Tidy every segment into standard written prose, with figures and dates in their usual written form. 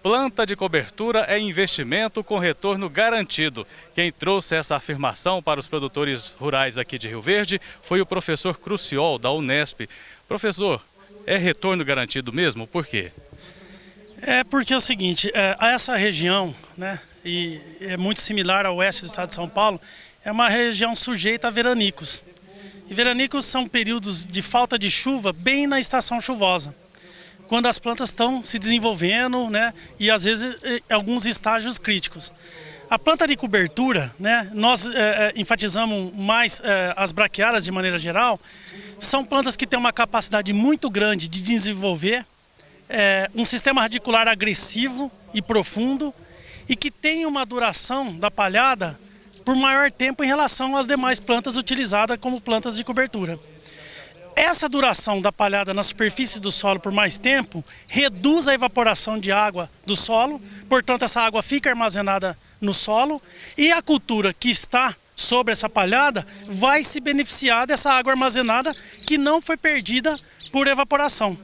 Planta de cobertura é investimento com retorno garantido. Quem trouxe essa afirmação para os produtores rurais aqui de Rio Verde foi o professor Cruciol, da Unesp. Professor, é retorno garantido mesmo? Por quê? É porque é o seguinte, essa região, né, e é muito similar ao oeste do estado de São Paulo, é uma região sujeita a veranicos. E veranicos são períodos de falta de chuva bem na estação chuvosa, quando as plantas estão se desenvolvendo, né, e às vezes alguns estágios críticos. A planta de cobertura, né, nós enfatizamos mais as braquiárias de maneira geral, são plantas que têm uma capacidade muito grande de desenvolver um sistema radicular agressivo e profundo e que tem uma duração da palhada por maior tempo em relação às demais plantas utilizadas como plantas de cobertura. Essa duração da palhada na superfície do solo por mais tempo reduz a evaporação de água do solo, portanto essa água fica armazenada no solo e a cultura que está sobre essa palhada vai se beneficiar dessa água armazenada que não foi perdida por evaporação.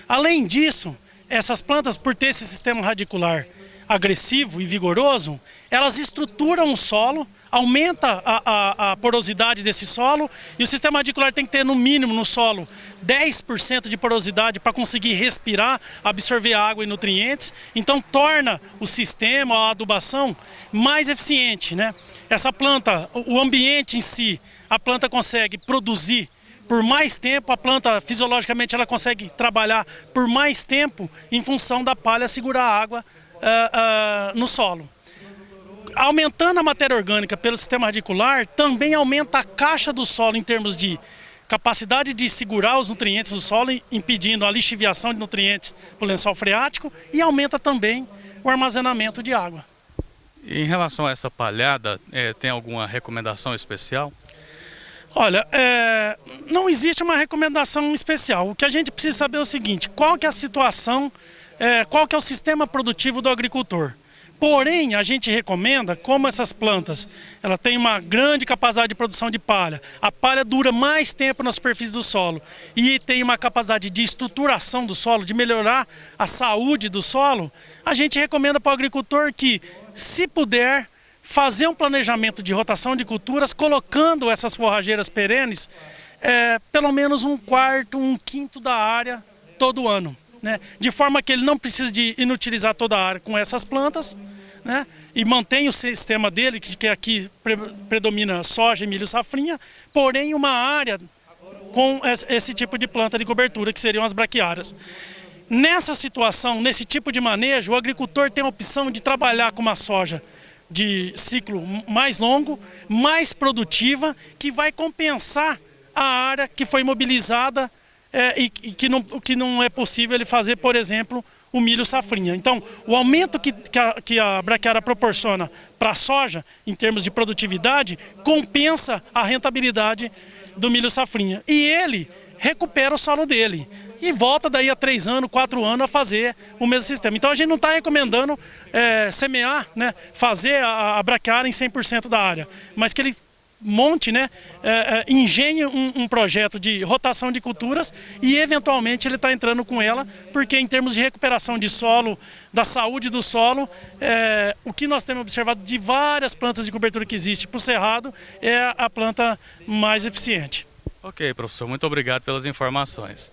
Além disso, essas plantas, por ter esse sistema radicular agressivo e vigoroso, elas estruturam o solo, aumenta a porosidade desse solo e o sistema radicular tem que ter no mínimo no solo 10% de porosidade para conseguir respirar, absorver água e nutrientes, então torna o sistema, a adubação mais eficiente, né? Essa planta, o ambiente em si, a planta consegue produzir por mais tempo, a planta fisiologicamente ela consegue trabalhar por mais tempo em função da palha segurar a água no solo. Aumentando a matéria orgânica pelo sistema radicular, também aumenta a caixa do solo em termos de capacidade de segurar os nutrientes do solo, impedindo a lixiviação de nutrientes para o lençol freático e aumenta também o armazenamento de água. Em relação a essa palhada, tem alguma recomendação especial? Olha, não existe uma recomendação especial. O que a gente precisa saber é o seguinte, qual que é a situação, qual que é o sistema produtivo do agricultor. Porém, a gente recomenda, como essas plantas ela tem uma grande capacidade de produção de palha, a palha dura mais tempo na superfície do solo e tem uma capacidade de estruturação do solo, de melhorar a saúde do solo, a gente recomenda para o agricultor que, se puder, fazer um planejamento de rotação de culturas, colocando essas forrageiras perenes, pelo menos um quarto, um quinto da área todo ano, né? De forma que ele não precisa de inutilizar toda a área com essas plantas, né? E mantém o sistema dele, que aqui predomina soja, milho, safrinha, porém uma área com esse tipo de planta de cobertura, que seriam as braquiárias. Nessa situação, nesse tipo de manejo, o agricultor tem a opção de trabalhar com uma soja de ciclo mais longo, mais produtiva, que vai compensar a área que foi imobilizada e que não é possível ele fazer, por exemplo, o milho safrinha. Então, o aumento que a braquiária proporciona para a soja, em termos de produtividade, compensa a rentabilidade do milho safrinha. E ele recupera o solo dele e volta daí a 3 anos, 4 anos a fazer o mesmo sistema. Então a gente não está recomendando semear, né, fazer a braquiária em 100% da área, mas que ele monte, né, engenhe um projeto de rotação de culturas e eventualmente ele está entrando com ela, porque em termos de recuperação de solo, da saúde do solo, o que nós temos observado de várias plantas de cobertura que existe para o cerrado é a planta mais eficiente. Ok, professor, muito obrigado pelas informações.